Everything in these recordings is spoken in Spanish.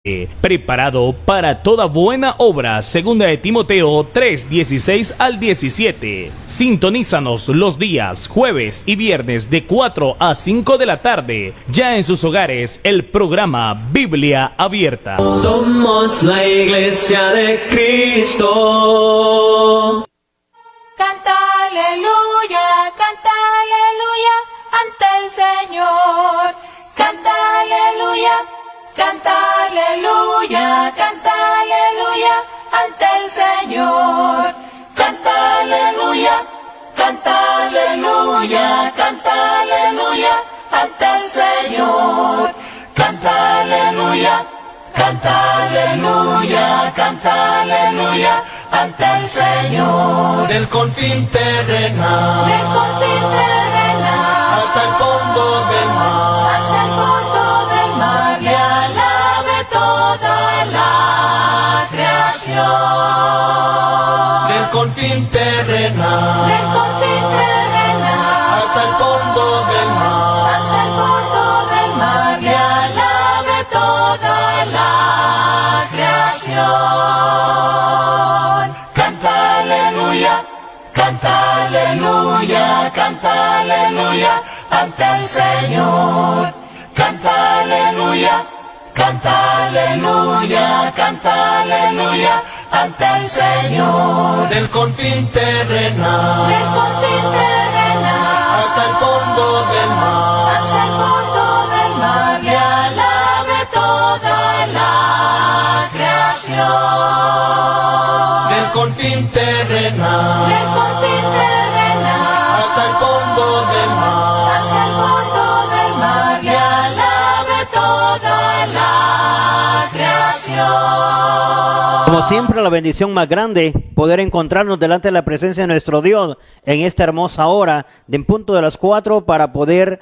Preparado para toda buena obra, segunda de Timoteo 3:16 al 17. Sintonízanos los días jueves y viernes de 4 a 5 de la tarde, ya en sus hogares, el programa Biblia Abierta. Somos la Iglesia de Cristo. Canta aleluya ante el Señor. Canta aleluya ante el Señor. Canta aleluya ante el Señor. Canta aleluya ante el Señor. Del confín terrenal, hasta el fondo del mar, le alabe toda la creación. del confín terrenal, hasta el fondo del mar, le alabe toda la creación. Canta aleluya ante el Señor. Canta aleluya ante el Señor. del confín terrenal, hasta el fondo del mar, le alabe toda la creación. del confín terrenal, hasta el fondo del mar, le alabe toda la creación. Como siempre, la bendición más grande, poder encontrarnos delante de la presencia de nuestro Dios en esta hermosa hora, de en punto de las 4, para poder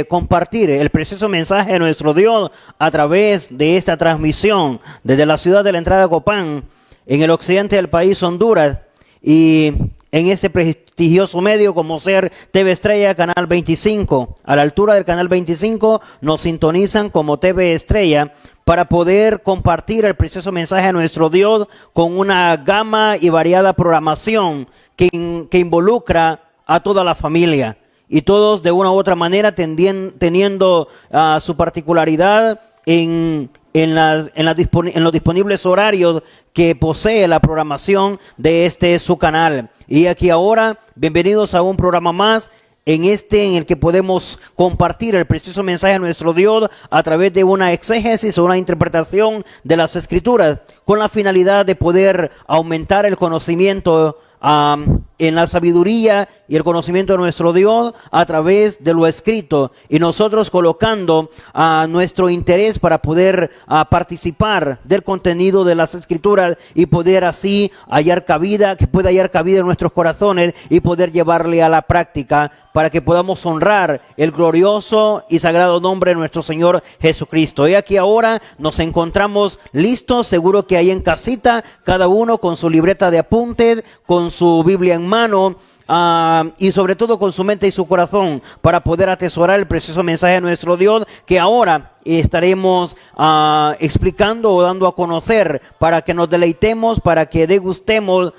compartir el precioso mensaje de nuestro Dios a través de esta transmisión desde la ciudad de la entrada de Copán, en el occidente del país, Honduras, y en este prestigioso medio como ser TV Estrella, Canal 25. A la altura del Canal 25 nos sintonizan como TV Estrella para poder compartir el precioso mensaje de nuestro Dios con una gama y variada programación que involucra a toda la familia. Y todos de una u otra manera teniendo su particularidad en los disponibles horarios que posee la programación de su canal. Y aquí ahora, bienvenidos a un programa más en el que podemos compartir el precioso mensaje de nuestro Dios a través de una exégesis o una interpretación de las Escrituras, con la finalidad de poder aumentar el conocimiento en la sabiduría y el conocimiento de nuestro Dios a través de lo escrito, y nosotros colocando nuestro interés para poder participar del contenido de las Escrituras y poder así que pueda hallar cabida en nuestros corazones y poder llevarle a la práctica para que podamos honrar el glorioso y sagrado nombre de nuestro Señor Jesucristo. Y aquí ahora nos encontramos listos, seguro que ahí en casita, cada uno con su libreta de apuntes, con su Biblia en mano, y sobre todo con su mente y su corazón, para poder atesorar el precioso mensaje de nuestro Dios, que ahora estaremos explicando o dando a conocer, para que nos deleitemos, para que degustemos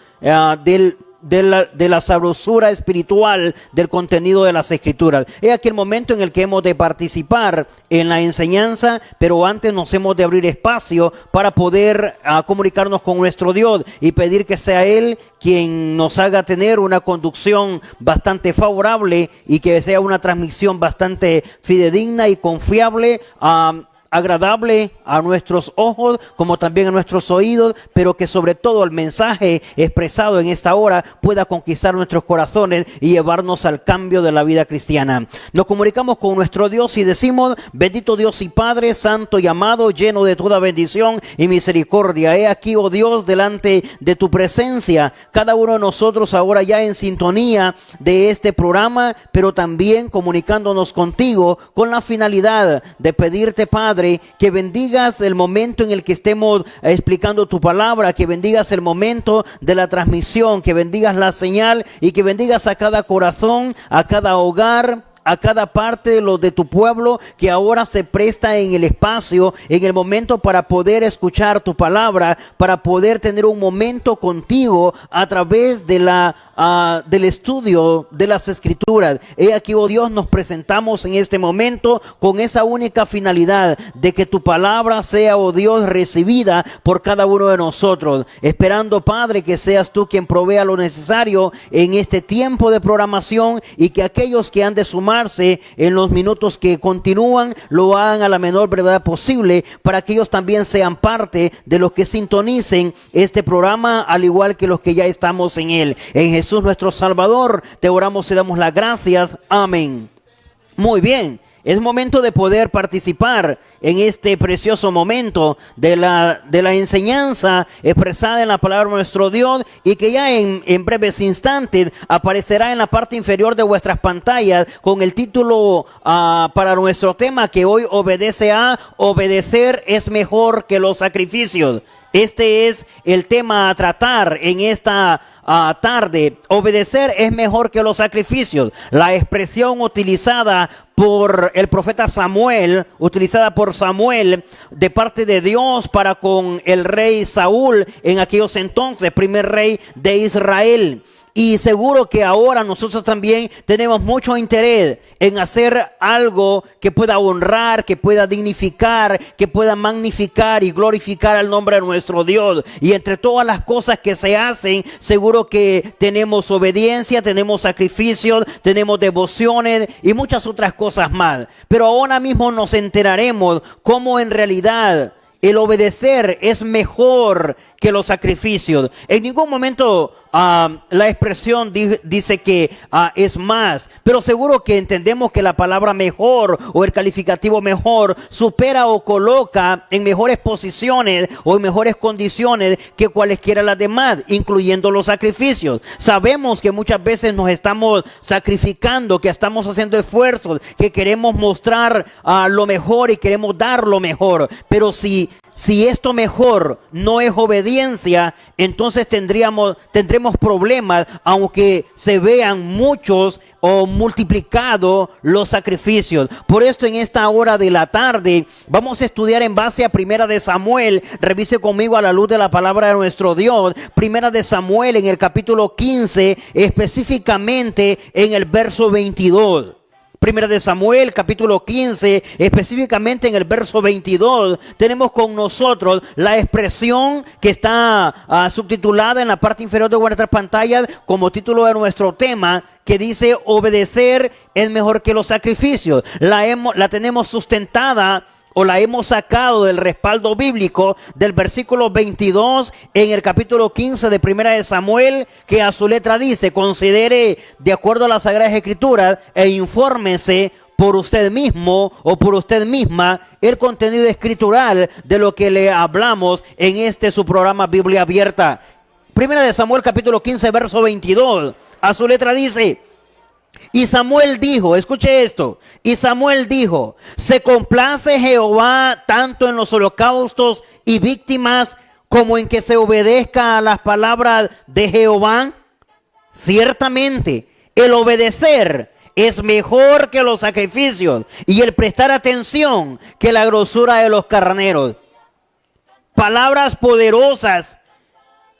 de la sabrosura espiritual del contenido de las Escrituras. Es aquí el momento en el que hemos de participar en la enseñanza, pero antes nos hemos de abrir espacio para poder comunicarnos con nuestro Dios y pedir que sea Él quien nos haga tener una conducción bastante favorable y que sea una transmisión bastante fidedigna y confiable, agradable a nuestros ojos como también a nuestros oídos, pero que sobre todo el mensaje expresado en esta hora pueda conquistar nuestros corazones y llevarnos al cambio de la vida cristiana. Nos comunicamos con nuestro Dios y decimos: bendito Dios y Padre, santo y amado, lleno de toda bendición y misericordia. He aquí, oh Dios, delante de tu presencia, cada uno de nosotros ahora ya en sintonía de este programa, pero también comunicándonos contigo con la finalidad de pedirte, Padre, que bendigas el momento en el que estemos explicando tu palabra, que bendigas el momento de la transmisión, que bendigas la señal y que bendigas a cada corazón, a cada hogar, a cada parte de los de tu pueblo que ahora se presta en el espacio, en el momento para poder escuchar tu palabra, para poder tener un momento contigo a través de del estudio de las Escrituras. He aquí, oh Dios, nos presentamos en este momento con esa única finalidad de que tu palabra sea, oh Dios, recibida por cada uno de nosotros, esperando, Padre, que seas tú quien provea lo necesario en este tiempo de programación y que aquellos que han de sumarse en los minutos que continúan lo hagan a la menor brevedad posible, para que ellos también sean parte de los que sintonicen este programa, al igual que los que ya estamos en él. En Jesús nuestro Salvador te oramos y damos las gracias. Amén. Muy bien. Es momento de poder participar en este precioso momento de la enseñanza expresada en la palabra de nuestro Dios, y que ya en breves instantes aparecerá en la parte inferior de vuestras pantallas con el título para nuestro tema, que hoy obedece a obedecer es mejor que los sacrificios. Este es el tema a tratar en esta tarde. Obedecer es mejor que los sacrificios. La expresión utilizada por el profeta Samuel, utilizada por Samuel de parte de Dios para con el rey Saúl en aquellos entonces, primer rey de Israel. Y seguro que ahora nosotros también tenemos mucho interés en hacer algo que pueda honrar, que pueda dignificar, que pueda magnificar y glorificar el nombre de nuestro Dios. Y entre todas las cosas que se hacen, seguro que tenemos obediencia, tenemos sacrificios, tenemos devociones y muchas otras cosas más. Pero ahora mismo nos enteraremos cómo en realidad el obedecer es mejor que los sacrificios. En ningún momento la expresión dice que es más, pero seguro que entendemos que la palabra mejor o el calificativo mejor supera o coloca en mejores posiciones o en mejores condiciones que cualesquiera las demás, incluyendo los sacrificios. Sabemos que muchas veces nos estamos sacrificando, que estamos haciendo esfuerzos, que queremos mostrar lo mejor y queremos dar lo mejor, pero si esto mejor no es obediencia, entonces tendremos problemas, aunque se vean muchos o multiplicados los sacrificios. Por esto, en esta hora de la tarde vamos a estudiar en base a Primera de Samuel. Revise conmigo a la luz de la palabra de nuestro Dios. Primera de Samuel en el capítulo 15, específicamente en el verso 22. Primera de Samuel, capítulo 15, específicamente en el verso 22, tenemos con nosotros la expresión que está subtitulada en la parte inferior de vuestras pantallas como título de nuestro tema, que dice: obedecer es mejor que los sacrificios. La tenemos sustentada o la hemos sacado del respaldo bíblico del versículo 22 en el capítulo 15 de Primera de Samuel, que a su letra dice: considere de acuerdo a las Sagradas Escrituras e infórmese por usted mismo o por usted misma el contenido escritural de lo que le hablamos en este su programa Biblia Abierta. Primera de Samuel capítulo 15 verso 22, a su letra dice: y Samuel dijo, escuche esto, y Samuel dijo: ¿se complace Jehová tanto en los holocaustos y víctimas como en que se obedezca a las palabras de Jehová? Ciertamente, el obedecer es mejor que los sacrificios, y el prestar atención que la grosura de los carneros. Palabras poderosas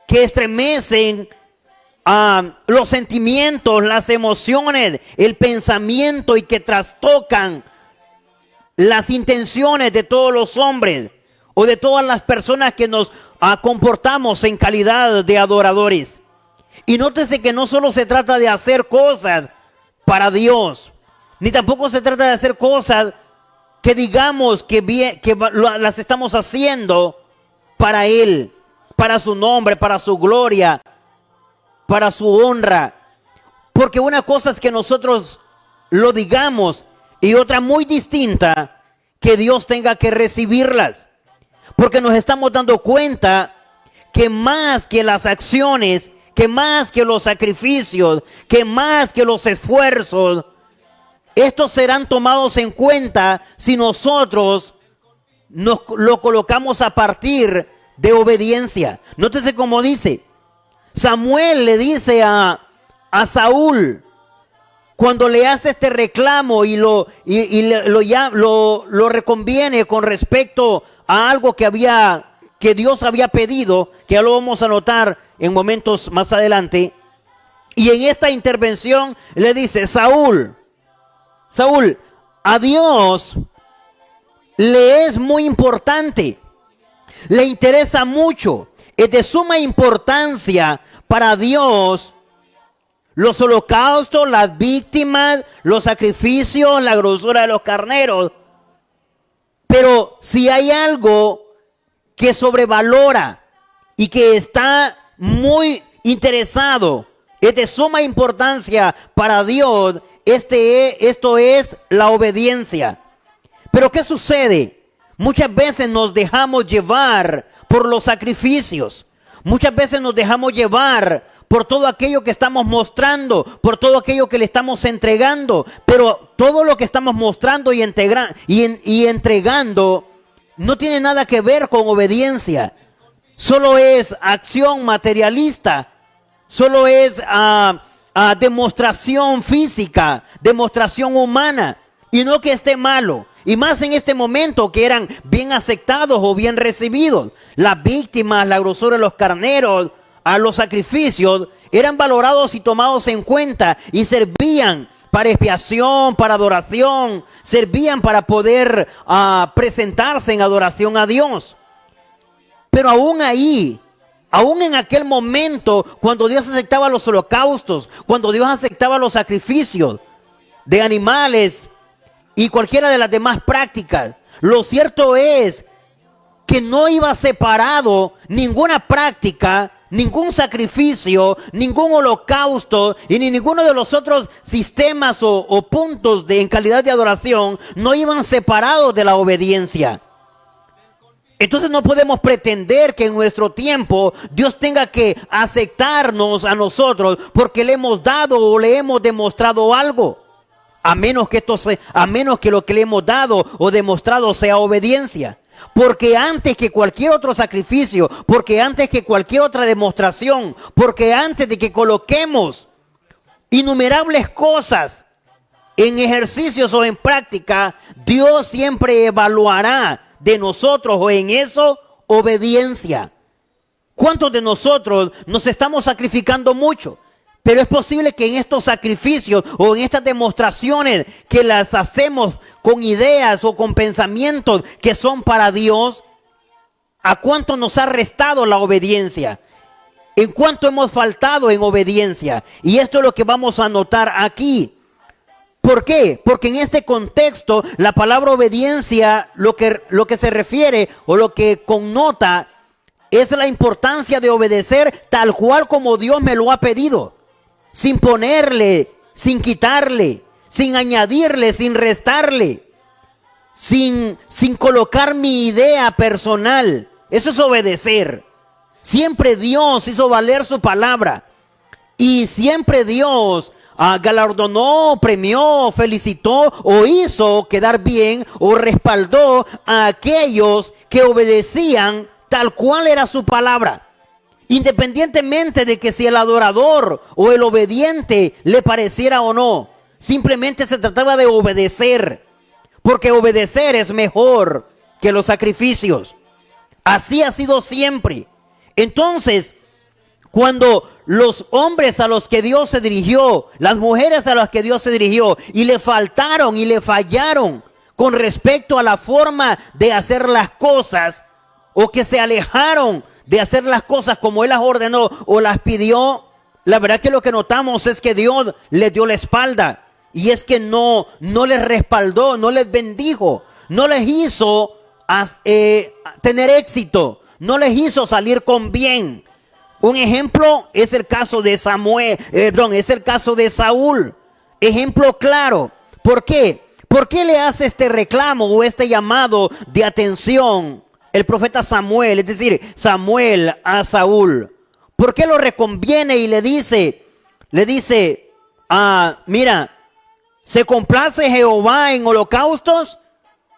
que estremecen los sentimientos, las emociones, el pensamiento, y que trastocan las intenciones de todos los hombres o de todas las personas que nos comportamos en calidad de adoradores. Y nótese que no solo se trata de hacer cosas para Dios, ni tampoco se trata de hacer cosas que digamos que las estamos haciendo para Él, para su nombre, para su gloria, para su honra. Porque una cosa es que nosotros lo digamos y otra muy distinta que Dios tenga que recibirlas. Porque nos estamos dando cuenta que más que las acciones, que más que los sacrificios, que más que los esfuerzos, estos serán tomados en cuenta si nosotros nos lo colocamos a partir de obediencia. Nótese cómo dice. Samuel le dice a Saúl: cuando le hace este reclamo y lo reconviene con respecto a algo que Dios había pedido, que ya lo vamos a notar en momentos más adelante. Y en esta intervención le dice: Saúl, a Dios le es muy importante, le interesa mucho, es de suma importancia para Dios los holocaustos, las víctimas, los sacrificios, la grosura de los carneros. Pero si hay algo que sobrevalora y que está muy interesado, es de suma importancia para Dios, esto es la obediencia. Pero ¿qué sucede? Muchas veces nos dejamos llevar por los sacrificios. Muchas veces nos dejamos llevar por todo aquello que estamos mostrando, por todo aquello que le estamos entregando. Pero todo lo que estamos mostrando y entregando no tiene nada que ver con obediencia. Solo es acción materialista. Solo es demostración física, demostración humana. Y no que esté malo. Y más en este momento que eran bien aceptados o bien recibidos. Las víctimas, la grosura de los carneros, a los sacrificios, eran valorados y tomados en cuenta y servían para expiación, para adoración, servían para poder presentarse en adoración a Dios. Pero aún ahí, aún en aquel momento, cuando Dios aceptaba los holocaustos, cuando Dios aceptaba los sacrificios de animales y cualquiera de las demás prácticas, lo cierto es que no iba separado ninguna práctica, ningún sacrificio, ningún holocausto y ni ninguno de los otros sistemas o puntos en calidad de adoración no iban separados de la obediencia. Entonces no podemos pretender que en nuestro tiempo Dios tenga que aceptarnos a nosotros porque le hemos dado o le hemos demostrado algo. A menos que lo que le hemos dado o demostrado sea obediencia. Porque antes que cualquier otro sacrificio, porque antes que cualquier otra demostración, porque antes de que coloquemos innumerables cosas en ejercicios o en práctica, Dios siempre evaluará de nosotros o en eso obediencia. ¿Cuántos de nosotros nos estamos sacrificando mucho? Pero es posible que en estos sacrificios o en estas demostraciones que las hacemos con ideas o con pensamientos que son para Dios, ¿a cuánto nos ha restado la obediencia? ¿En cuánto hemos faltado en obediencia? Y esto es lo que vamos a notar aquí. ¿Por qué? Porque en este contexto la palabra obediencia lo que se refiere o lo que connota es la importancia de obedecer tal cual como Dios me lo ha pedido. Sin ponerle, sin quitarle, sin añadirle, sin restarle, sin colocar mi idea personal. Eso es obedecer. Siempre Dios hizo valer su palabra. Y siempre Dios galardonó, premió, felicitó o hizo quedar bien o respaldó a aquellos que obedecían tal cual era su palabra. Independientemente de que si el adorador o el obediente le pareciera o no, simplemente se trataba de obedecer, porque obedecer es mejor que los sacrificios. Así ha sido siempre. Entonces, cuando los hombres a los que Dios se dirigió, las mujeres a las que Dios se dirigió, y le faltaron y le fallaron con respecto a la forma de hacer las cosas, o que se alejaron de hacer las cosas como Él las ordenó o las pidió, la verdad que lo que notamos es que Dios les dio la espalda. Y es que no les respaldó, no les bendijo, no les hizo tener éxito, no les hizo salir con bien. Un ejemplo es el caso de es el caso de Saúl. Ejemplo claro. ¿Por qué? ¿Por qué le hace este reclamo o este llamado de atención el profeta Samuel, es decir, Samuel a Saúl? ¿Por qué lo reconviene y le dice, mira, ¿se complace Jehová en holocaustos?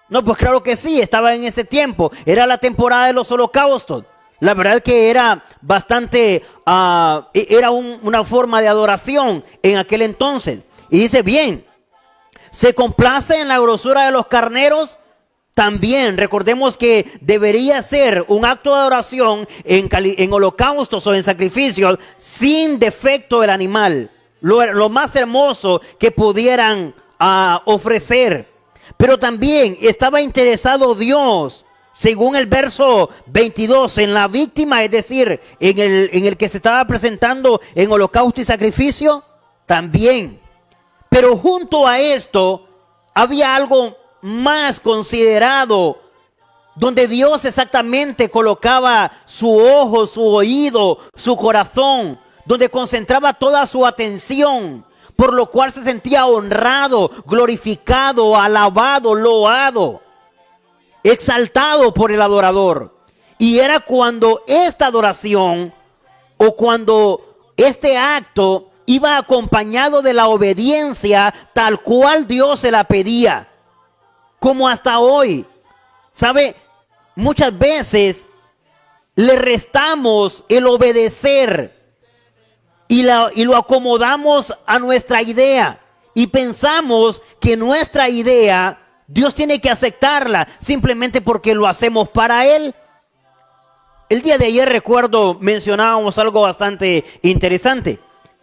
No, pues claro que sí, estaba en ese tiempo, era la temporada de los holocaustos. La verdad que era bastante, una forma de adoración en aquel entonces. Y dice, bien, ¿se complace en la grosura de los carneros? También recordemos que debería ser un acto de adoración en holocaustos o en sacrificios sin defecto del animal. Lo más hermoso que pudieran ofrecer. Pero también estaba interesado Dios, según el verso 22, en la víctima, es decir, en el que se estaba presentando en holocausto y sacrificio, también. Pero junto a esto había algo más considerado, donde Dios exactamente colocaba su ojo, su oído, su corazón, donde concentraba toda su atención, por lo cual se sentía honrado, glorificado, alabado, loado, exaltado por el adorador. Y era cuando esta adoración o cuando este acto iba acompañado de la obediencia tal cual Dios se la pedía. Como hasta hoy, ¿sabe? Muchas veces le restamos el obedecer y lo acomodamos a nuestra idea y pensamos que nuestra idea Dios tiene que aceptarla simplemente porque lo hacemos para Él. El día de ayer recuerdo mencionábamos algo bastante interesante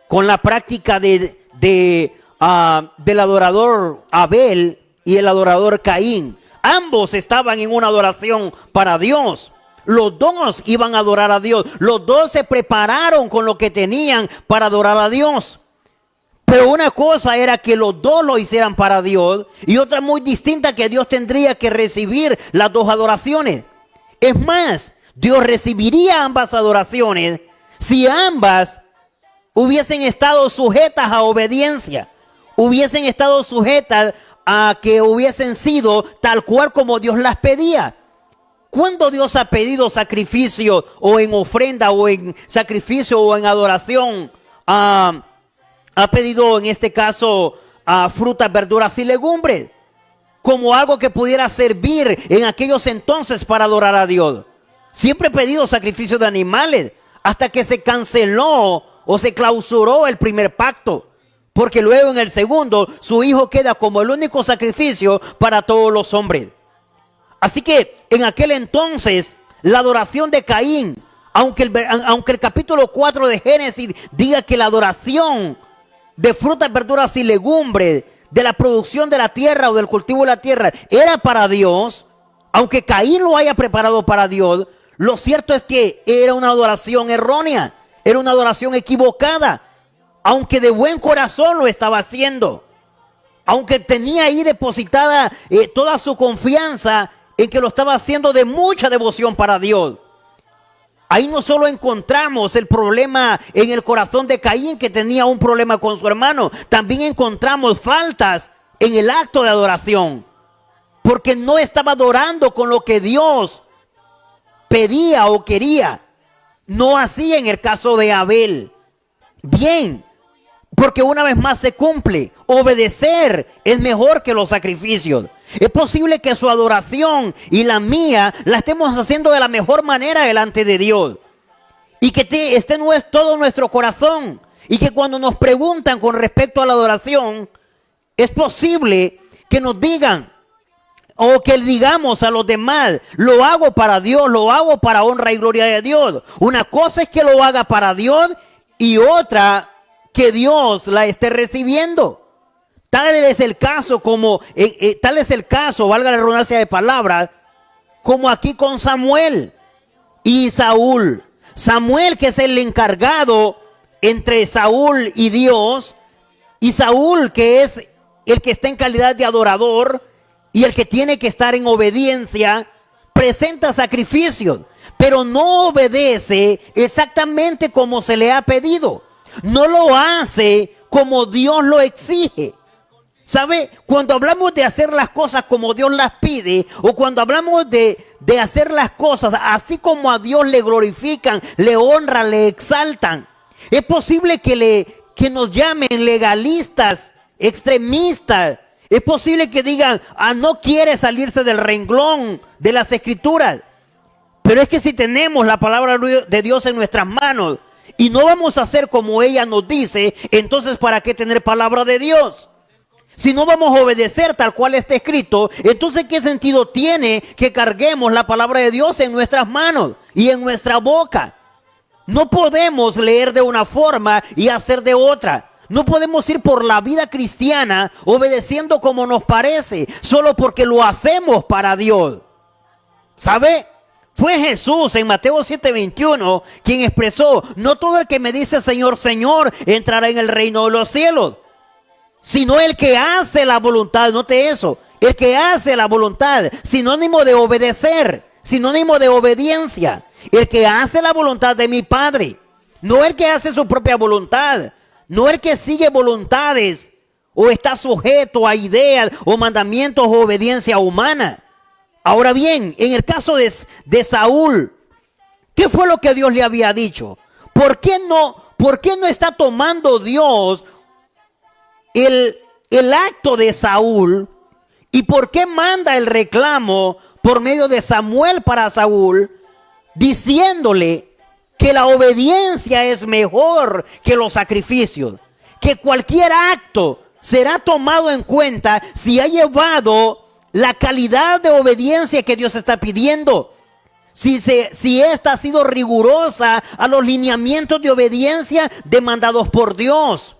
con la práctica del adorador Abel y el adorador Caín. Ambos estaban en una adoración para Dios. Los dos iban a adorar a Dios. Los dos se prepararon con lo que tenían para adorar a Dios. Pero una cosa era que los dos lo hicieran para Dios y otra muy distinta, que Dios tendría que recibir las dos adoraciones. Es más, Dios recibiría ambas adoraciones si ambas hubiesen estado sujetas a obediencia, hubiesen estado sujetas a que hubiesen sido tal cual como Dios las pedía. Cuando Dios ha pedido sacrificio o en ofrenda o en sacrificio o en adoración, ha pedido en este caso frutas, verduras y legumbres como algo que pudiera servir en aquellos entonces para adorar a Dios. Siempre he pedido sacrificio de animales hasta que se canceló o se clausuró el primer pacto. Porque luego en el segundo, su hijo queda como el único sacrificio para todos los hombres. Así que en aquel entonces, la adoración de Caín, aunque el capítulo 4 de Génesis diga que la adoración de frutas, verduras y legumbres, de la producción de la tierra o del cultivo de la tierra, era para Dios, aunque Caín lo haya preparado para Dios, lo cierto es que era una adoración errónea, era una adoración equivocada. Aunque de buen corazón lo estaba haciendo, aunque tenía ahí depositada toda su confianza en que lo estaba haciendo de mucha devoción para Dios. Ahí no solo encontramos el problema en el corazón de Caín, que tenía un problema con su hermano, también encontramos faltas en el acto de adoración, porque no estaba adorando con lo que Dios pedía o quería. No así en el caso de Abel. Bien, porque una vez más se cumple, obedecer es mejor que los sacrificios. Es posible que su adoración y la mía la estemos haciendo de la mejor manera delante de Dios. Y que este no es todo nuestro corazón. Y que cuando nos preguntan con respecto a la adoración, es posible que nos digan o que digamos a los demás, lo hago para Dios, lo hago para honra y gloria de Dios. Una cosa es que lo haga para Dios y otra que Dios la esté recibiendo. Tal es el caso valga la redundancia de palabras, como aquí con Samuel y Saúl. Samuel, que es el encargado entre Saúl y Dios, y Saúl, que es el que está en calidad de adorador y el que tiene que estar en obediencia, presenta sacrificios, pero no obedece exactamente como se le ha pedido. No lo hace como Dios lo exige. ¿Sabe? Cuando hablamos de hacer las cosas como Dios las pide, o cuando hablamos de hacer las cosas así como a Dios le glorifican, le honran, le exaltan, es posible que nos llamen legalistas, extremistas. Es posible que digan, no quiere salirse del renglón de las Escrituras. Pero es que si tenemos la palabra de Dios en nuestras manos y no vamos a hacer como ella nos dice, entonces ¿para qué tener palabra de Dios? Si no vamos a obedecer tal cual está escrito, entonces ¿qué sentido tiene que carguemos la palabra de Dios en nuestras manos y en nuestra boca? No podemos leer de una forma y hacer de otra. No podemos ir por la vida cristiana obedeciendo como nos parece, solo porque lo hacemos para Dios. ¿Sabe? Fue Jesús en Mateo 7:21 quien expresó: no todo el que me dice Señor, Señor entrará en el reino de los cielos, sino el que hace la voluntad. Note eso, el que hace la voluntad, sinónimo de obedecer, sinónimo de obediencia. El que hace la voluntad de mi Padre, no el que hace su propia voluntad, no el que sigue voluntades o está sujeto a ideas o mandamientos o obediencia humana. Ahora bien, en el caso de Saúl, ¿qué fue lo que Dios le había dicho? ¿Por qué no está tomando Dios el acto de Saúl? ¿Y por qué manda el reclamo por medio de Samuel para Saúl, diciéndole que la obediencia es mejor que los sacrificios? Que cualquier acto será tomado en cuenta si ha llevado la calidad de obediencia que Dios está pidiendo. Si esta ha sido rigurosa a los lineamientos de obediencia demandados por Dios.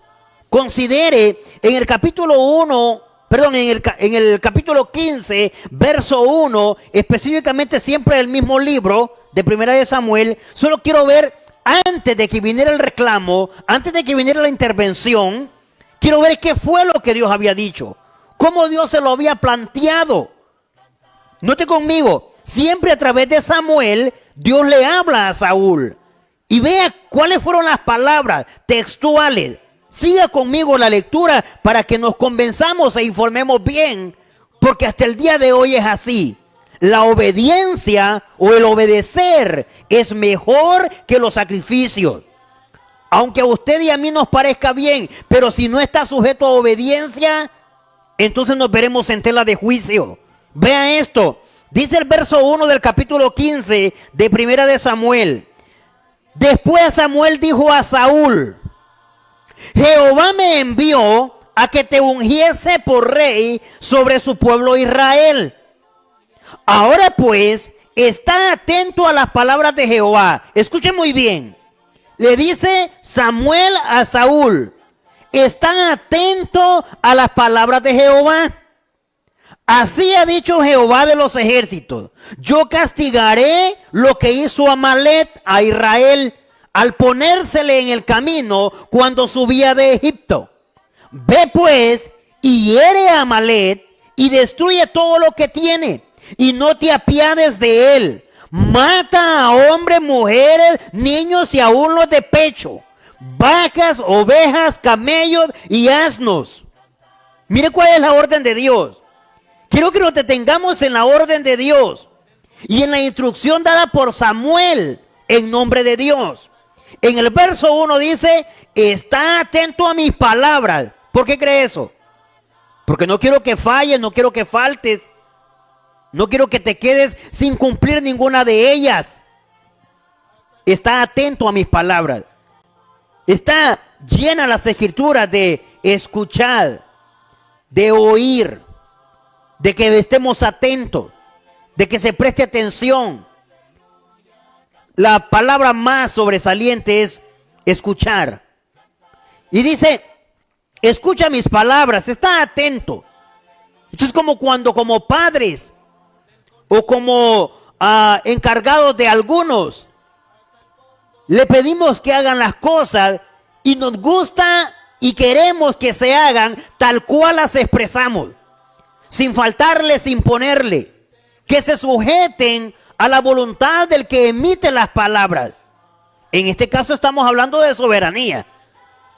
Considere en el capítulo 1, perdón, en el capítulo 15, verso 1, específicamente siempre el mismo libro de Primera de Samuel. Solo quiero ver, antes de que viniera el reclamo, antes de que viniera la intervención, quiero ver qué fue lo que Dios había dicho, cómo Dios se lo había planteado. Note conmigo, siempre a través de Samuel, Dios le habla a Saúl. Y vea cuáles fueron las palabras textuales. Siga conmigo la lectura para que nos convenzamos e informemos bien, porque hasta el día de hoy es así. La obediencia o el obedecer es mejor que los sacrificios. Aunque a usted y a mí nos parezca bien, pero si no está sujeto a obediencia, entonces nos veremos en tela de juicio. Vea esto, dice el verso 1 del capítulo 15 de Primera de Samuel. Después Samuel dijo a Saúl: Jehová me envió a que te ungiese por rey sobre su pueblo Israel. Ahora pues, está atento a las palabras de Jehová. Escuche muy bien. Le dice Samuel a Saúl: está atento a las palabras de Jehová. Así ha dicho Jehová de los ejércitos: yo castigaré lo que hizo Amalek a Israel al ponérsele en el camino cuando subía de Egipto. Ve pues y hiere a Amalek y destruye todo lo que tiene, y no te apiades de él. Mata a hombres, mujeres, niños y aún los de pecho, vacas, ovejas, camellos y asnos. Mire cuál es la orden de Dios. Quiero que nos detengamos en la orden de Dios y en la instrucción dada por Samuel en nombre de Dios. En el verso 1 dice: está atento a mis palabras. ¿Por qué cree eso? Porque no quiero que falles, no quiero que faltes, no quiero que te quedes sin cumplir ninguna de ellas. Está atento a mis palabras. Está llena las escrituras de escuchar, de oír, de que estemos atentos, de que se preste atención. La palabra más sobresaliente es escuchar. Y dice: escucha mis palabras, está atento. Esto es como cuando como padres o como encargados de algunos le pedimos que hagan las cosas y nos gusta y queremos que se hagan tal cual las expresamos, sin faltarle, sin ponerle, que se sujeten a la voluntad del que emite las palabras. En este caso estamos hablando de soberanía.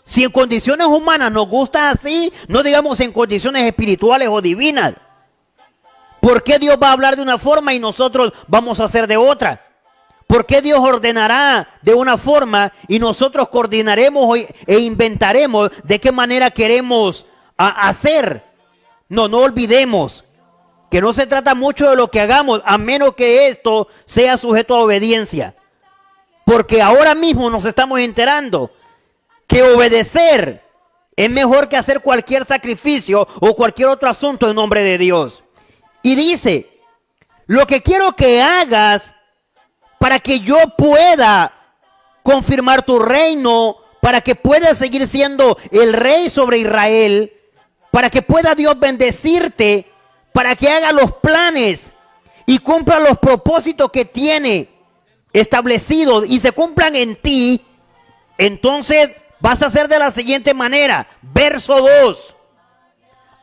Si en condiciones humanas nos gusta así, no digamos en condiciones espirituales o divinas. ¿Por qué Dios va a hablar de una forma y nosotros vamos a hacer de otra? ¿Por qué Dios ordenará de una forma y nosotros coordinaremos e inventaremos de qué manera queremos hacer? No olvidemos que no se trata mucho de lo que hagamos, a menos que esto sea sujeto a obediencia. Porque ahora mismo nos estamos enterando que obedecer es mejor que hacer cualquier sacrificio o cualquier otro asunto en nombre de Dios. Y dice, lo que quiero que hagas para que yo pueda confirmar tu reino, para que puedas seguir siendo el rey sobre Israel, para que pueda Dios bendecirte, para que haga los planes y cumpla los propósitos que tiene establecidos y se cumplan en ti, entonces vas a hacer de la siguiente manera. Verso 2.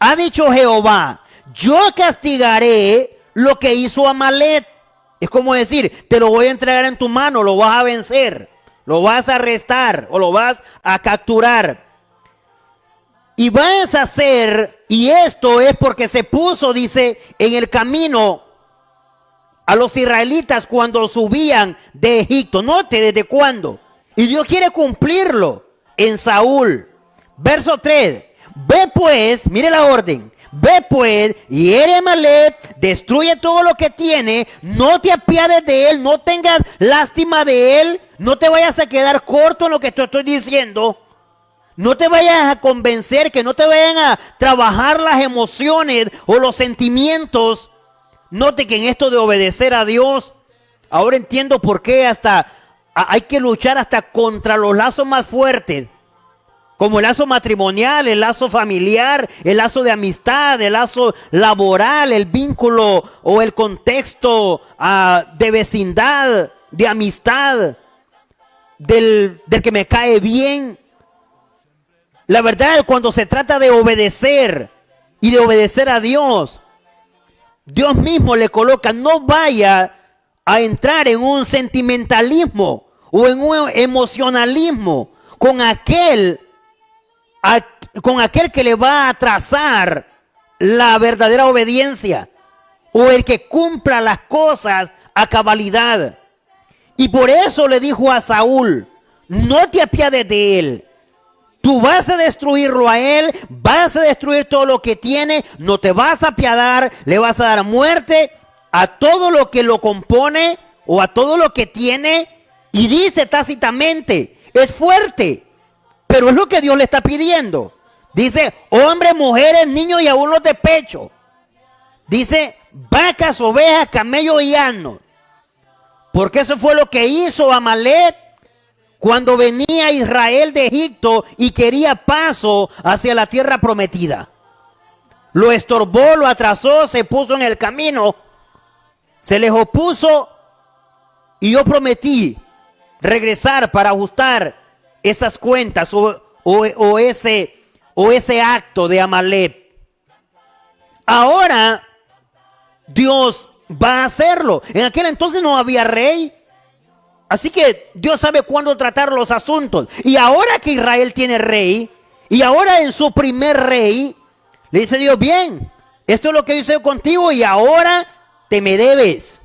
Ha dicho Jehová, yo castigaré lo que hizo Amalek. Es como decir, te lo voy a entregar en tu mano, lo vas a vencer, lo vas a arrestar o lo vas a capturar. Y vas a hacer, y esto es porque se puso, dice, en el camino a los israelitas cuando subían de Egipto. Note desde cuándo. Y Dios quiere cumplirlo en Saúl. Verso 3. Ve pues, mire la orden. Ve pues, hiere a Amalek, destruye todo lo que tiene, no te apiades de él, no tengas lástima de él, no te vayas a quedar corto en lo que te estoy diciendo. No te vayas a convencer, que no te vayan a trabajar las emociones o los sentimientos. Note que en esto de obedecer a Dios, ahora entiendo por qué hasta hay que luchar hasta contra los lazos más fuertes, como el lazo matrimonial, el lazo familiar, el lazo de amistad, el lazo laboral, el vínculo o el contexto de vecindad, de amistad, del que me cae bien. La verdad, cuando se trata de obedecer y de obedecer a Dios, Dios mismo le coloca, no vaya a entrar en un sentimentalismo o en un emocionalismo con aquel que le va a atrasar la verdadera obediencia o el que cumpla las cosas a cabalidad. Y por eso le dijo a Saúl, no te apiades de él. Tú vas a destruirlo a él, vas a destruir todo lo que tiene, no te vas a apiadar, le vas a dar muerte a todo lo que lo compone o a todo lo que tiene. Y dice tácitamente, es fuerte, pero es lo que Dios le está pidiendo. Dice, hombres, mujeres, niños y aún los de pecho. Dice, vacas, ovejas, camellos y asnos. Porque eso fue lo que hizo Amalek cuando venía Israel de Egipto y quería paso hacia la tierra prometida. Lo estorbó, lo atrasó, se puso en el camino, se les opuso y yo prometí regresar para ajustar esas cuentas o ese acto de Amalek. Ahora Dios va a hacerlo. En aquel entonces no había rey. Así que Dios sabe cuándo tratar los asuntos. Y ahora que Israel tiene rey, y ahora en su primer rey, le dice Dios, bien, esto es lo que hice contigo y ahora te me debes.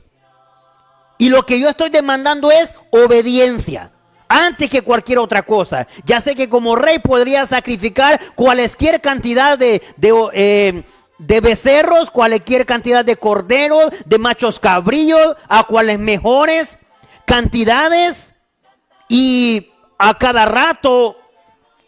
Y lo que yo estoy demandando es obediencia, antes que cualquier otra cosa. Ya sé que como rey podría sacrificar cualquier cantidad de becerros, cualquier cantidad de corderos, de machos cabrillos, a cuales mejores cantidades y a cada rato,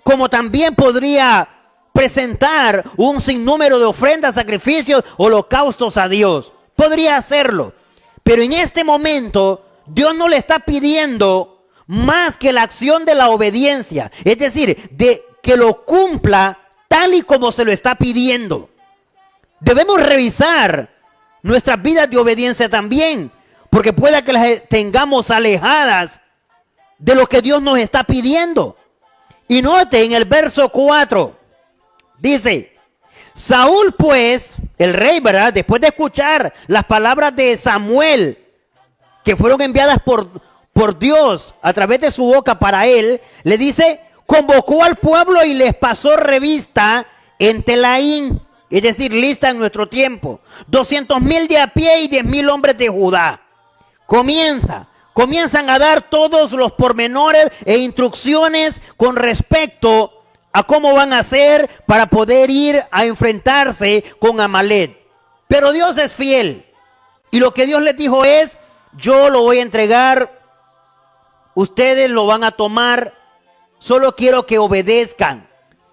como también podría presentar un sinnúmero de ofrendas, sacrificios, holocaustos a Dios. Podría hacerlo, pero en este momento Dios no le está pidiendo más que la acción de la obediencia, es decir, de que lo cumpla tal y como se lo está pidiendo. Debemos revisar nuestras vidas de obediencia también, porque pueda que las tengamos alejadas de lo que Dios nos está pidiendo. Y note en el verso 4, dice, Saúl pues, el rey, ¿verdad? Después de escuchar las palabras de Samuel, que fueron enviadas por Dios a través de su boca para él, le dice, convocó al pueblo y les pasó revista en Telaín, es decir, lista en nuestro tiempo, 200,000 de a pie y 10,000 hombres de Judá. Comienzan a dar todos los pormenores e instrucciones con respecto a cómo van a hacer para poder ir a enfrentarse con Amalek. Pero Dios es fiel y lo que Dios les dijo es, yo lo voy a entregar ustedes lo van a tomar, solo quiero que obedezcan.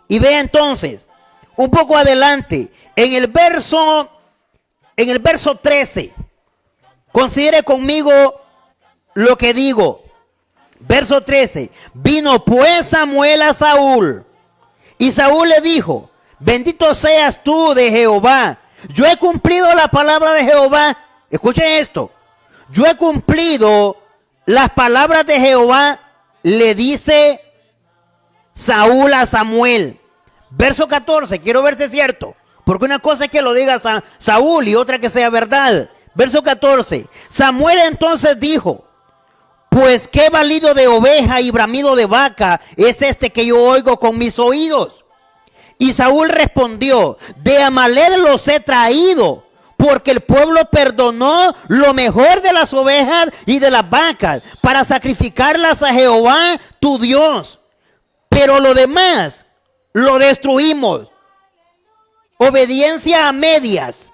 Y vea entonces, un poco adelante, en el verso 13, considere conmigo lo que digo. Verso 13, vino pues Samuel a Saúl, y Saúl le dijo, bendito seas tú de Jehová, yo he cumplido la palabra de Jehová. Escuchen esto, yo he cumplido las palabras de Jehová, le dice Saúl a Samuel. Verso 14, quiero ver si es cierto, porque una cosa es que lo diga Saúl y otra que sea verdad. Verso 14, Samuel entonces dijo, pues qué balido de oveja y bramido de vaca es este que yo oigo con mis oídos. Y Saúl respondió, de Amalek los he traído, porque el pueblo perdonó lo mejor de las ovejas y de las vacas, para sacrificarlas a Jehová tu Dios. Pero lo demás lo destruimos. Obediencia a medias.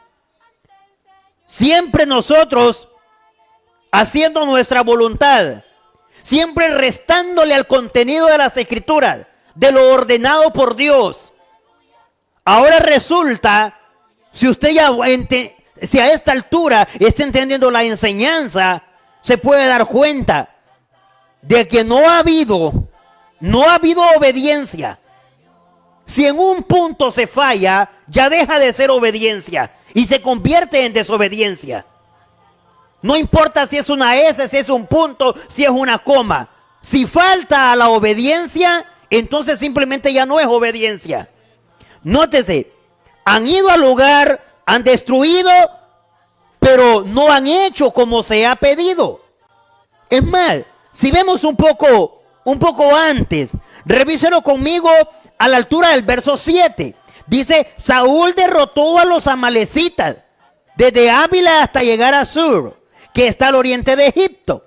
Siempre nosotros haciendo nuestra voluntad, siempre restándole al contenido de las Escrituras, de lo ordenado por Dios. Ahora resulta, si usted ya si a esta altura está entendiendo la enseñanza, se puede dar cuenta de que no ha habido obediencia. Si en un punto se falla, ya deja de ser obediencia y se convierte en desobediencia. No importa si es una S, si es un punto, si es una coma. Si falta a la obediencia, entonces simplemente ya no es obediencia. Nótese, han ido al lugar, han destruido, pero no han hecho como se ha pedido. Es más, si vemos un poco antes, revíselo conmigo a la altura del verso 7. Dice, Saúl derrotó a los amalecitas desde Ávila hasta llegar a Sur, que está al oriente de Egipto.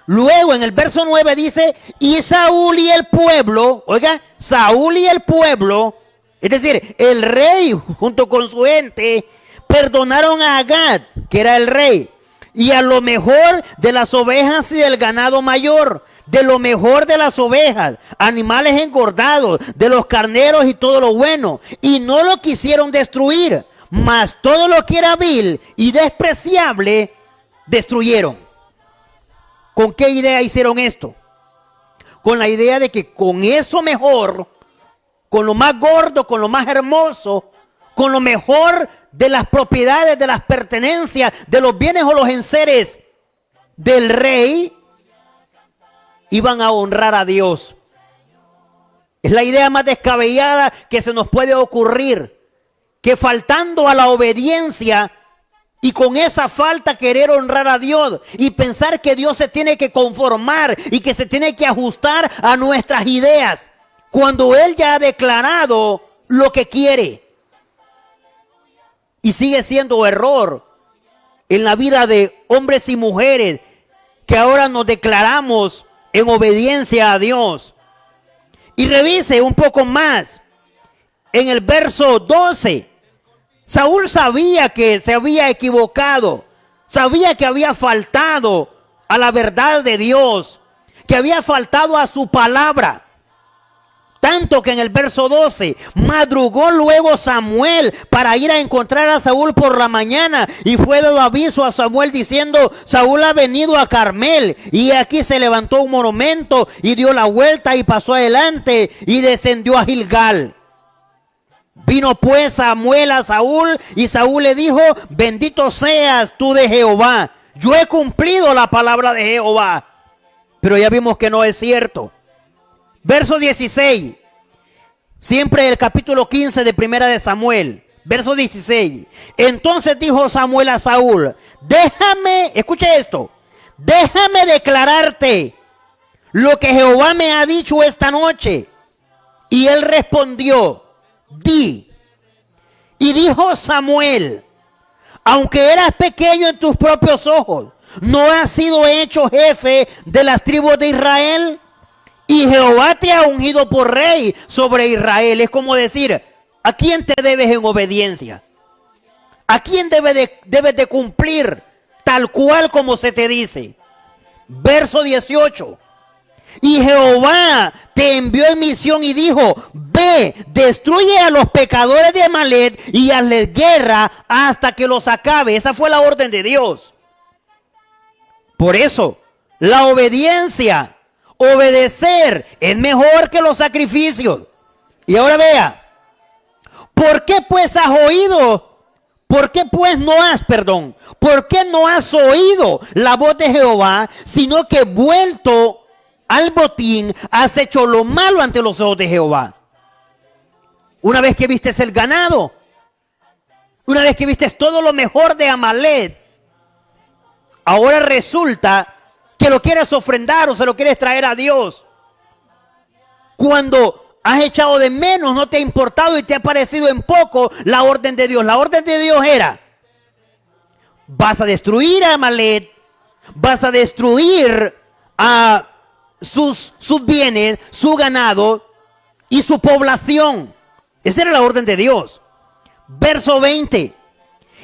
Luego en el verso 9 dice, y Saúl y el pueblo, oiga, Saúl y el pueblo, es decir, el rey junto con su gente, perdonaron a Agag, que era el rey, y a lo mejor de las ovejas y del ganado mayor, de lo mejor de las ovejas, animales engordados, de los carneros y todo lo bueno, y no lo quisieron destruir, mas todo lo que era vil y despreciable, destruyeron. ¿Con qué idea hicieron esto? Con la idea de que con eso mejor, con lo más gordo, con lo más hermoso, con lo mejor de las propiedades, de las pertenencias, de los bienes o los enseres del rey, iban a honrar a Dios. Es la idea más descabellada que se nos puede ocurrir, que faltando a la obediencia y con esa falta querer honrar a Dios y pensar que Dios se tiene que conformar y que se tiene que ajustar a nuestras ideas, cuando Él ya ha declarado lo que quiere. Y sigue siendo error en la vida de hombres y mujeres que ahora nos declaramos en obediencia a Dios. Y revise un poco más. En el verso 12, Saúl sabía que se había equivocado, sabía que había faltado a la verdad de Dios, que había faltado a su palabra. Tanto que en el verso 12, madrugó luego Samuel para ir a encontrar a Saúl por la mañana, y fue dado aviso a Samuel diciendo, Saúl ha venido a Carmel, y aquí se levantó un monumento y dio la vuelta y pasó adelante y descendió a Gilgal. Vino pues Samuel a Saúl, y Saúl le dijo, bendito seas tú de Jehová, yo he cumplido la palabra de Jehová. Pero ya vimos que no es cierto. Verso 16, siempre el capítulo 15 de Primera de Samuel, verso 16. Entonces dijo Samuel a Saúl, déjame, escuche esto, déjame declararte lo que Jehová me ha dicho esta noche. Y él respondió, di. Y dijo Samuel, aunque eras pequeño en tus propios ojos, ¿no has sido hecho jefe de las tribus de Israel? Y Jehová te ha ungido por rey sobre Israel. Es como decir, ¿a quién te debes en obediencia? ¿A quién debes de cumplir tal cual como se te dice? Verso 18. Y Jehová te envió en misión y dijo, ve, destruye a los pecadores de Amalek y hazles guerra hasta que los acabe. Esa fue la orden de Dios. Por eso, la obediencia, obedecer es mejor que los sacrificios. Y ahora vea, ¿por qué pues has oído? ¿Por qué no has oído la voz de Jehová, sino que vuelto al botín has hecho lo malo ante los ojos de Jehová? Una vez que vistes el ganado, una vez que vistes todo lo mejor de Amalek, ahora resulta que lo quieres ofrendar o se lo quieres traer a Dios. Cuando has echado de menos, no te ha importado y te ha parecido en poco la orden de Dios. La orden de Dios era, vas a destruir a Amalek, vas a destruir a sus bienes, su ganado y su población. Esa era la orden de Dios. Verso 20.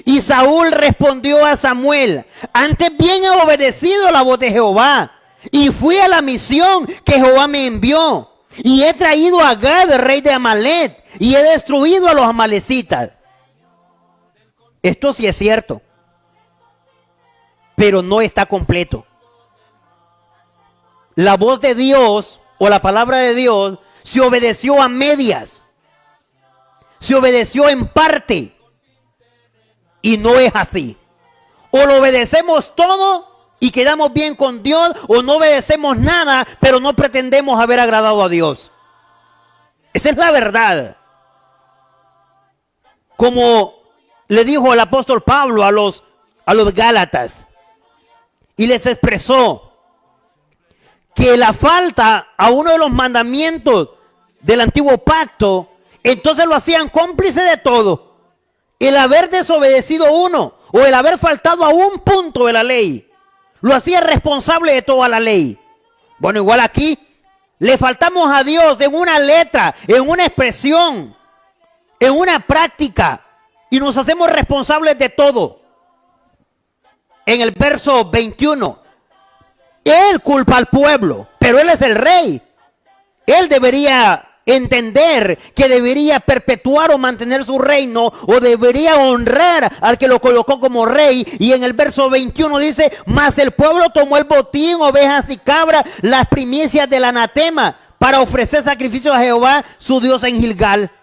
Y Saúl respondió a Samuel, antes bien he obedecido la voz de Jehová y fui a la misión que Jehová me envió. Y he traído a Agag, rey de Amalek, y he destruido a los amalecitas. Esto sí es cierto, pero no está completo. La voz de Dios o la palabra de Dios se obedeció a medias, se obedeció en parte, y no es así. O lo obedecemos todo y quedamos bien con Dios, o no obedecemos nada, pero no pretendemos haber agradado a Dios. Esa es la verdad. Como le dijo el apóstol Pablo a los Gálatas, y les expresó que la falta a uno de los mandamientos del antiguo pacto, entonces lo hacían cómplice de todo. El haber desobedecido uno, o el haber faltado a un punto de la ley, lo hacía responsable de toda la ley. Bueno, igual aquí, le faltamos a Dios en una letra, en una expresión, en una práctica, y nos hacemos responsables de todo. En el verso 21, Él culpa al pueblo, pero Él es el rey. Él debería entender que debería perpetuar o mantener su reino, o debería honrar al que lo colocó como rey. Y en el verso 21 dice, mas el pueblo tomó el botín, ovejas y cabras, las primicias del anatema, para ofrecer sacrificios a Jehová su Dios en Gilgal.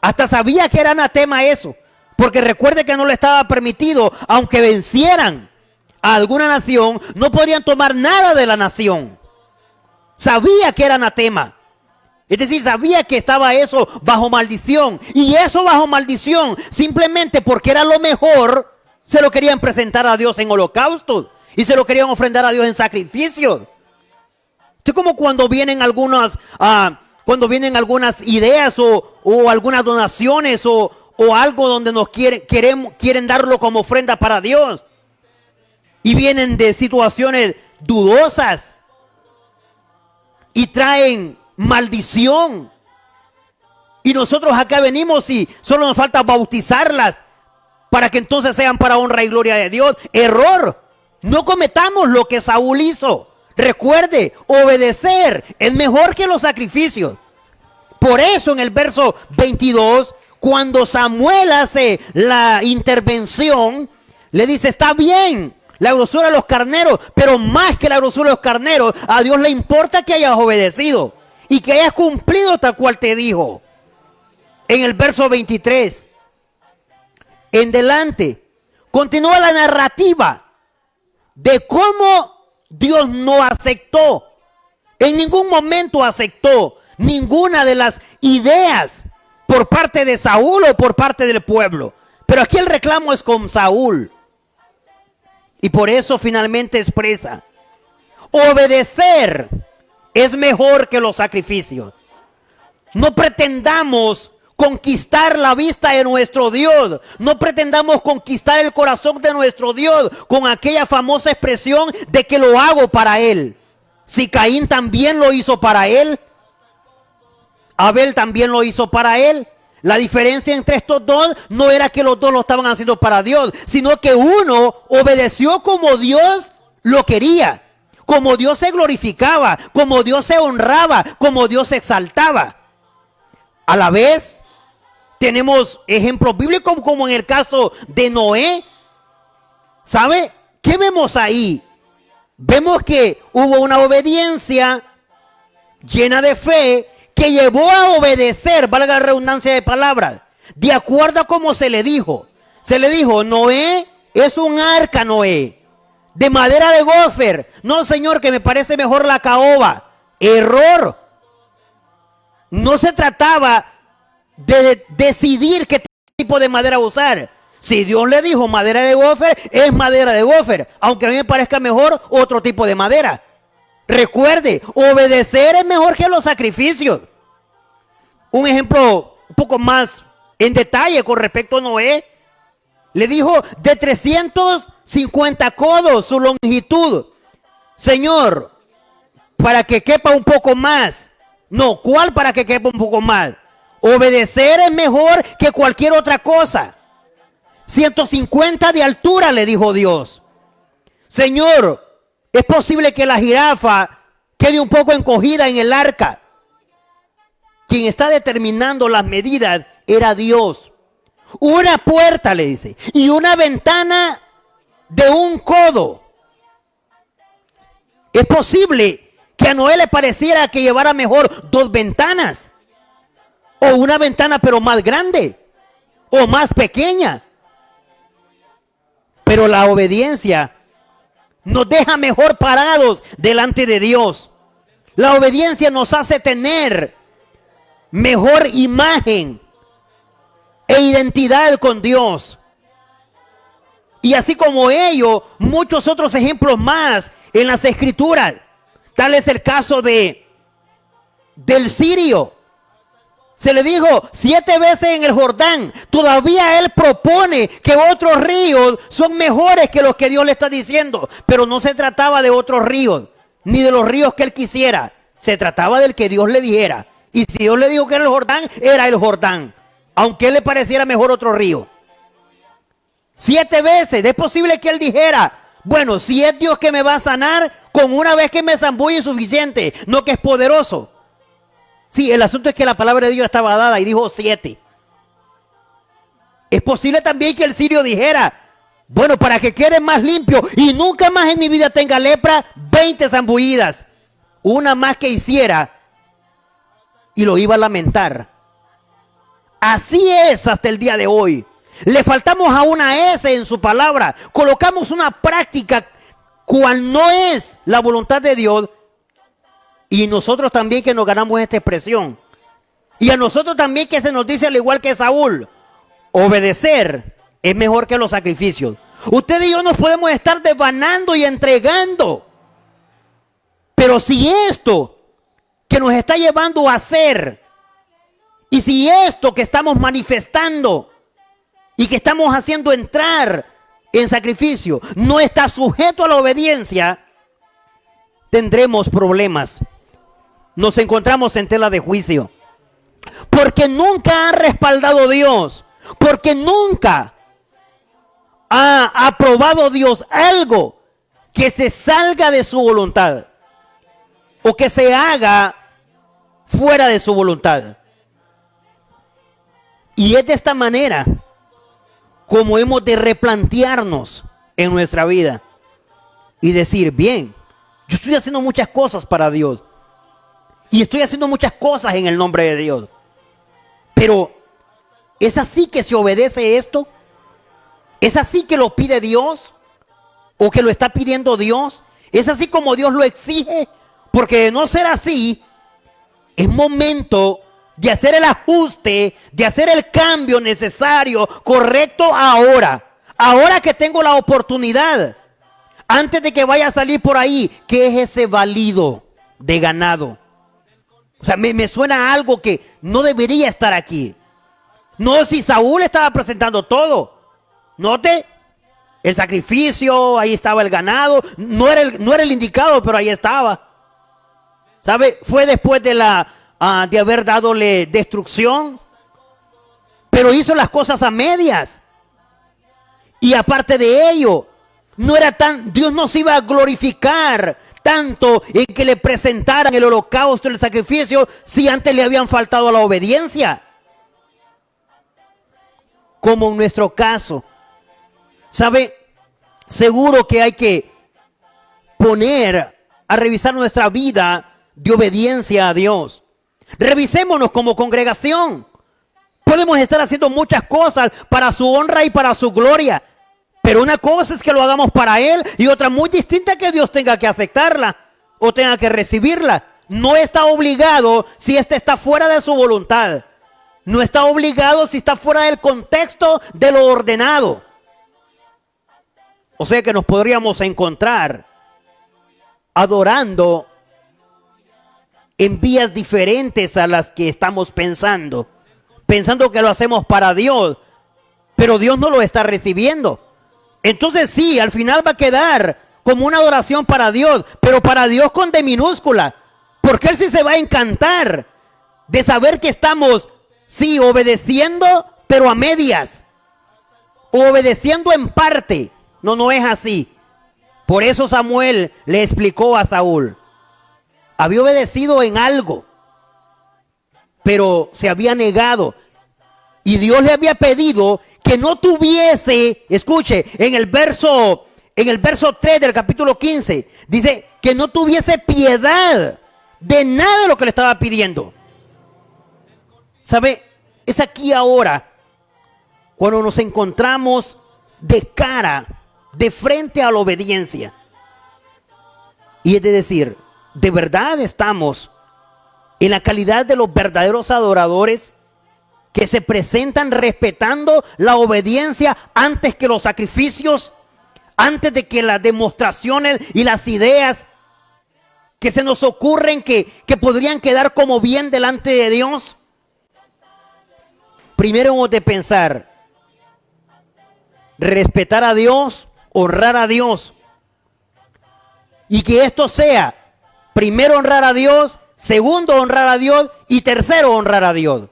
Hasta sabía que era anatema eso, porque recuerde que no le estaba permitido, aunque vencieran a alguna nación, no podrían tomar nada de la nación. Sabía que era anatema. Es decir, sabía que estaba eso bajo maldición. Y eso bajo maldición, simplemente porque era lo mejor, se lo querían presentar a Dios en holocaustos. Y se lo querían ofrendar a Dios en sacrificios. Es como cuando vienen algunas ideas o algunas donaciones o algo donde nos quieren darlo como ofrenda para Dios. Y vienen de situaciones dudosas. Y traen maldición. Y nosotros acá venimos y solo nos falta bautizarlas para que entonces sean para honra y gloria de Dios. Error. No cometamos lo que Saúl hizo. Recuerde, obedecer es mejor que los sacrificios. Por eso en el verso 22, cuando Samuel hace la intervención, le dice, está bien la grosura de los carneros, pero más que la grosura de los carneros, a Dios le importa que hayas obedecido y que hayas cumplido tal cual te dijo. En el verso 23, en delante, continúa la narrativa de cómo Dios no aceptó, en ningún momento aceptó ninguna de las ideas por parte de Saúl o por parte del pueblo. Pero aquí el reclamo es con Saúl. Y por eso finalmente expresa, obedecer es mejor que los sacrificios. No pretendamos conquistar la vista de nuestro Dios. No pretendamos conquistar el corazón de nuestro Dios con aquella famosa expresión de que lo hago para Él. Si Caín también lo hizo para Él, Abel también lo hizo para Él. La diferencia entre estos dos no era que los dos lo estaban haciendo para Dios, sino que uno obedeció como Dios lo quería, como Dios se glorificaba, como Dios se honraba, como Dios se exaltaba. A la vez, tenemos ejemplos bíblicos como en el caso de Noé. ¿Sabe? ¿Qué vemos ahí? Vemos que hubo una obediencia llena de fe que llevó a obedecer, valga la redundancia de palabras, de acuerdo a como se le dijo. Se le dijo, Noé es un arca, Noé, de madera de gofer. No, Señor, que me parece mejor la caoba. Error. No se trataba de decidir qué tipo de madera usar. Si Dios le dijo madera de gofer, es madera de gofer, aunque a mí me parezca mejor otro tipo de madera. Recuerde, obedecer es mejor que los sacrificios. Un ejemplo un poco más en detalle con respecto a Noé. Le dijo de 350 codos su longitud. Señor, para que quepa un poco más. No, ¿cuál para que quepa un poco más? Obedecer es mejor que cualquier otra cosa. 150 de altura, le dijo Dios. Señor, es posible que la jirafa quede un poco encogida en el arca. Quien está determinando las medidas era Dios. Una puerta, le dice, y una ventana de un codo. Es posible que a Noé le pareciera que llevara mejor 2 ventanas. O una ventana pero más grande. O más pequeña. Pero la obediencia nos deja mejor parados delante de Dios. La obediencia nos hace tener mejor imagen e identidad con Dios. Y así como ello, muchos otros ejemplos más en las Escrituras. Tal es el caso del sirio. Se le dijo 7 veces en el Jordán. Todavía él propone que otros ríos son mejores que los que Dios le está diciendo. Pero no se trataba de otros ríos, ni de los ríos que él quisiera. Se trataba del que Dios le dijera. Y si Dios le dijo que era el Jordán, era el Jordán. Aunque él le pareciera mejor otro río. 7 veces. Es posible que él dijera, bueno, si es Dios que me va a sanar, con una vez que me zambulle es suficiente. No que es poderoso. Sí, el asunto es que la palabra de Dios estaba dada y dijo 7. Es posible también que el sirio dijera, bueno, para que quede más limpio y nunca más en mi vida tenga lepra, 20 zambullidas. Una más que hiciera y lo iba a lamentar. Así es hasta el día de hoy. Le faltamos a una S en su palabra. Colocamos una práctica cual no es la voluntad de Dios. Y nosotros también que nos ganamos esta expresión. Y a nosotros también que se nos dice al igual que Saúl, obedecer es mejor que los sacrificios. Usted y yo nos podemos estar desvanando y entregando. Pero si esto que nos está llevando a hacer, y si esto que estamos manifestando y que estamos haciendo entrar en sacrificio no está sujeto a la obediencia, tendremos problemas. Nos encontramos en tela de juicio. Porque nunca ha respaldado Dios. Porque nunca ha aprobado Dios algo que se salga de su voluntad. O que se haga fuera de su voluntad. Y es de esta manera como hemos de replantearnos en nuestra vida. Y decir, bien, yo estoy haciendo muchas cosas para Dios. Y estoy haciendo muchas cosas en el nombre de Dios. Pero, ¿es así que se obedece esto? ¿Es así que lo pide Dios? ¿O que lo está pidiendo Dios? ¿Es así como Dios lo exige? Porque de no ser así, es momento de hacer el ajuste, de hacer el cambio necesario, correcto ahora. Ahora que tengo la oportunidad. Antes de que vaya a salir por ahí, ¿qué es ese balido de ganado? O sea, me suena a algo que no debería estar aquí. No, si Saúl estaba presentando todo. Note, el sacrificio, ahí estaba el ganado. No era el indicado, pero ahí estaba. ¿Sabe? Fue después de haber dadole destrucción. Pero hizo las cosas a medias. Y aparte de ello, Dios no se iba a glorificar tanto en que le presentaran el holocausto, el sacrificio, si antes le habían faltado a la obediencia? Como en nuestro caso. ¿Sabe? Seguro que hay que poner a revisar nuestra vida de obediencia a Dios. Revisémonos como congregación. Podemos estar haciendo muchas cosas para su honra y para su gloria. Pero una cosa es que lo hagamos para Él y otra muy distinta que Dios tenga que aceptarla o tenga que recibirla. No está obligado si ésta está fuera de su voluntad. No está obligado si está fuera del contexto de lo ordenado. O sea que nos podríamos encontrar adorando en vías diferentes a las que estamos pensando que lo hacemos para Dios, pero Dios no lo está recibiendo. Entonces sí, al final va a quedar como una adoración para Dios, pero para Dios con D minúscula, porque Él sí se va a encantar de saber que estamos, sí, obedeciendo, pero a medias, obedeciendo en parte. No es así. Por eso Samuel le explicó a Saúl, había obedecido en algo, pero se había negado. Y Dios le había pedido que no tuviese, escuche, en el verso 3 del capítulo 15, dice que no tuviese piedad de nada de lo que le estaba pidiendo. ¿Sabe? Es aquí ahora, cuando nos encontramos de cara, de frente a la obediencia. Y es de decir, ¿de verdad estamos en la calidad de los verdaderos adoradores que se presentan respetando la obediencia antes que los sacrificios, antes de que las demostraciones y las ideas que se nos ocurren que podrían quedar como bien delante de Dios? Primero hemos de pensar, respetar a Dios, honrar a Dios, y que esto sea primero honrar a Dios, segundo honrar a Dios y tercero honrar a Dios,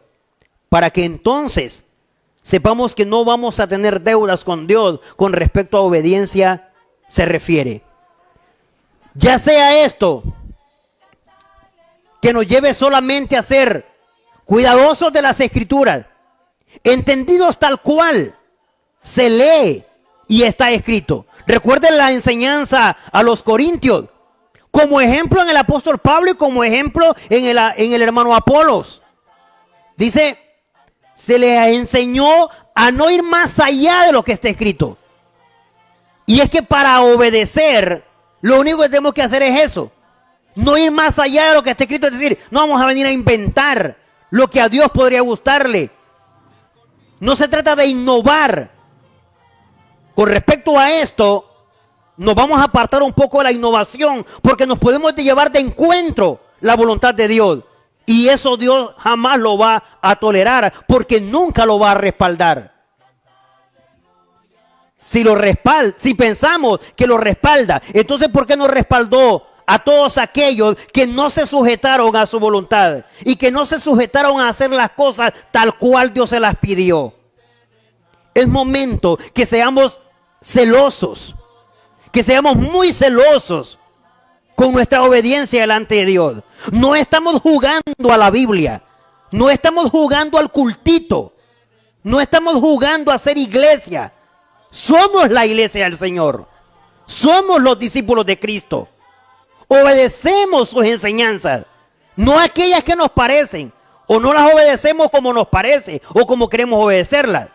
para que entonces sepamos que no vamos a tener deudas con Dios con respecto a obediencia se refiere. Ya sea esto que nos lleve solamente a ser cuidadosos de las Escrituras, entendidos tal cual se lee y está escrito. Recuerden la enseñanza a los corintios, como ejemplo en el apóstol Pablo y como ejemplo en el hermano Apolos. Dice, se les enseñó a no ir más allá de lo que está escrito. Y es que para obedecer, lo único que tenemos que hacer es eso. No ir más allá de lo que está escrito, es decir, no vamos a venir a inventar lo que a Dios podría gustarle. No se trata de innovar. Con respecto a esto, nos vamos a apartar un poco de la innovación, porque nos podemos llevar de encuentro la voluntad de Dios. Y eso Dios jamás lo va a tolerar, porque nunca lo va a respaldar. Si pensamos que lo respalda, entonces ¿por qué no respaldó a todos aquellos que no se sujetaron a su voluntad y que no se sujetaron a hacer las cosas tal cual Dios se las pidió? Es momento que seamos celosos, que seamos muy celosos con nuestra obediencia delante de Dios. No estamos jugando a la Biblia, no estamos jugando al cultito, no estamos jugando a ser iglesia. Somos la iglesia del Señor, somos los discípulos de Cristo. Obedecemos sus enseñanzas, no aquellas que nos parecen, o no las obedecemos como nos parece o como queremos obedecerlas.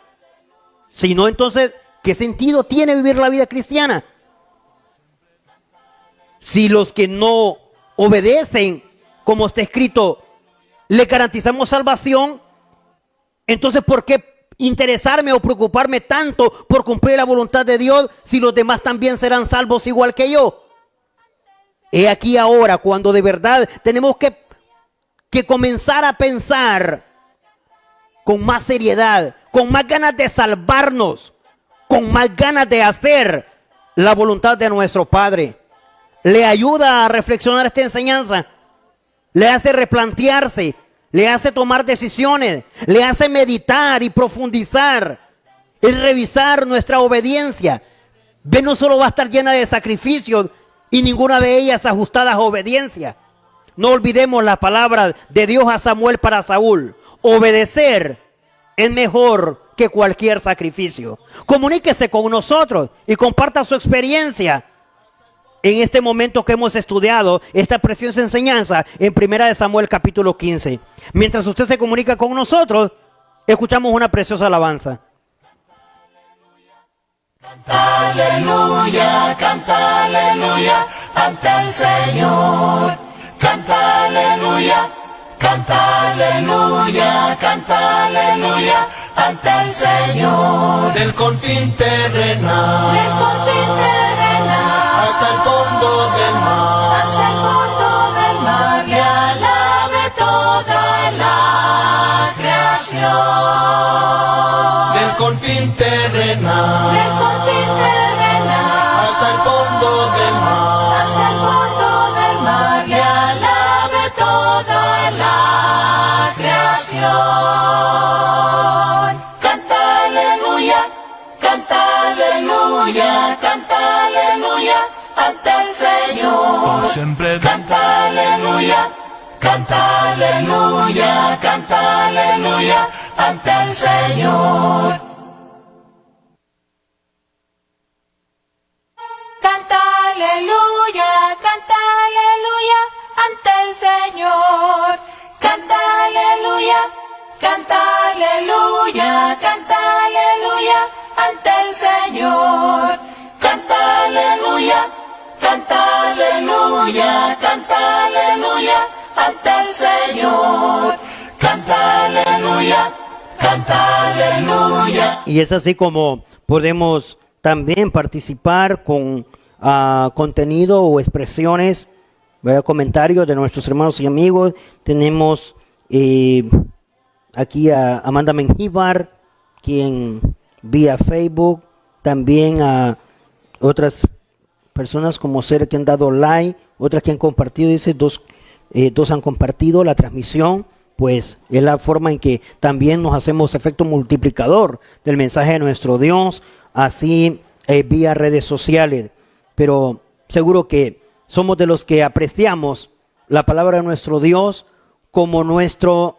Sino entonces, ¿qué sentido tiene vivir la vida cristiana? Si los que no obedecen, como está escrito, le garantizamos salvación, entonces ¿por qué interesarme o preocuparme tanto por cumplir la voluntad de Dios si los demás también serán salvos igual que yo? He aquí ahora cuando de verdad tenemos que comenzar a pensar con más seriedad, con más ganas de salvarnos, con más ganas de hacer la voluntad de nuestro Padre. Le ayuda a reflexionar esta enseñanza, le hace replantearse, le hace tomar decisiones, le hace meditar y profundizar, y revisar nuestra obediencia. Ve, no solo va a estar llena de sacrificios y ninguna de ellas ajustadas a obediencia. No olvidemos la palabra de Dios a Samuel para Saúl. Obedecer es mejor que cualquier sacrificio. Comuníquese con nosotros y comparta su experiencia en este momento que hemos estudiado esta preciosa enseñanza en 1 Samuel capítulo 15. Mientras usted se comunica con nosotros, escuchamos una preciosa alabanza. Canta aleluya ante el Señor. Canta aleluya ante el Señor. Del confín terrenal hasta el fondo del mar. Hasta el fondo del mar le alabe toda la creación. Del confín terrenal hasta el fondo del mar. Hasta el fondo del mar le alabe toda la creación. Canta aleluya ante el Señor. Siempre Canta aleluya ante el Señor. Canta aleluya ante el Señor. Canta aleluya ante el Señor. Canta aleluya ante el Señor. Canta aleluya. Y es así como podemos también participar con contenido o expresiones, ¿verdad? Comentarios de nuestros hermanos y amigos. Tenemos aquí a Amanda Mengíbar, quien vía Facebook, también a otras personas como Ser que han dado like, otras que han compartido, dice, dos han compartido la transmisión. Pues es la forma en que también nos hacemos efecto multiplicador del mensaje de nuestro Dios, así vía redes sociales. Pero seguro que somos de los que apreciamos la palabra de nuestro Dios como nuestra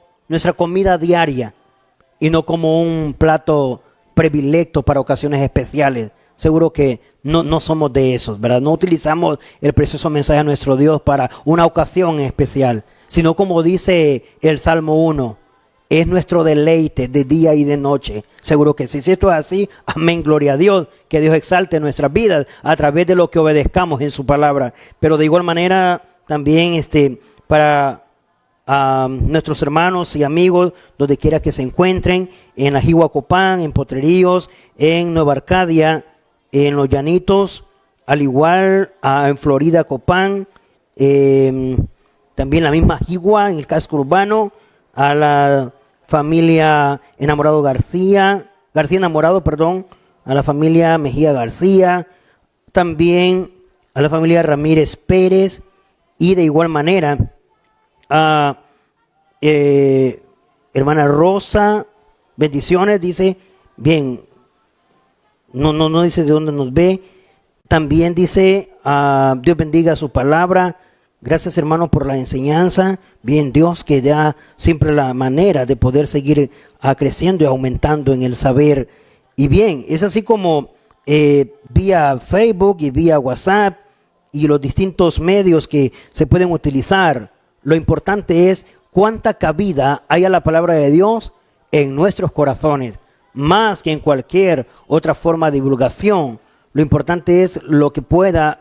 comida diaria y no como un plato predilecto para ocasiones especiales. Seguro que no somos de esos, ¿verdad? No utilizamos el precioso mensaje de nuestro Dios para una ocasión especial, sino como dice el Salmo 1, es nuestro deleite de día y de noche. Seguro que sí. Si esto es así, amén, gloria a Dios, que Dios exalte nuestras vidas a través de lo que obedezcamos en su palabra. Pero de igual manera también para nuestros hermanos y amigos, donde quiera que se encuentren, en la Jigua Copán, en Potreríos, en Nueva Arcadia, en Los Llanitos, al igual en Florida Copán, también la misma Jigua en el casco urbano, a la familia García Enamorado, a la familia Mejía García, también a la familia Ramírez Pérez, y de igual manera a hermana Rosa, bendiciones, dice, bien, no dice de dónde nos ve. También dice, Dios bendiga su palabra. Gracias, hermano, por la enseñanza. Bien, Dios que da siempre la manera de poder seguir creciendo y aumentando en el saber. Y bien, es así como vía Facebook y vía WhatsApp y los distintos medios que se pueden utilizar. Lo importante es cuánta cabida hay a la palabra de Dios en nuestros corazones, más que en cualquier otra forma de divulgación. Lo importante es lo que pueda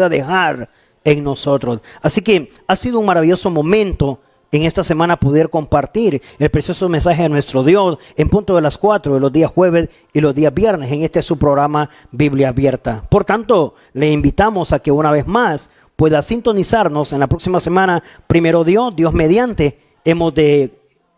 dejar en nosotros. Así que ha sido un maravilloso momento en esta semana poder compartir el precioso mensaje de nuestro Dios en punto de las 4 de los días jueves y los días viernes en este su programa Biblia Abierta. Por tanto, le invitamos a que una vez más pueda sintonizarnos en la próxima semana. Primero Dios mediante, hemos de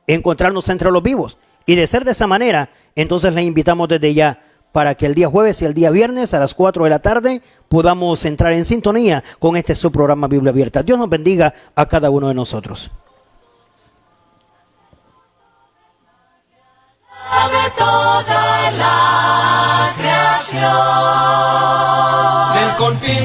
encontrarnos entre los vivos. Y de ser de esa manera, entonces le invitamos desde ya para que el día jueves y el día viernes a las 4 de la tarde podamos entrar en sintonía con este su programa Biblia Abierta. Dios nos bendiga a cada uno de nosotros. De toda la creación. Del confín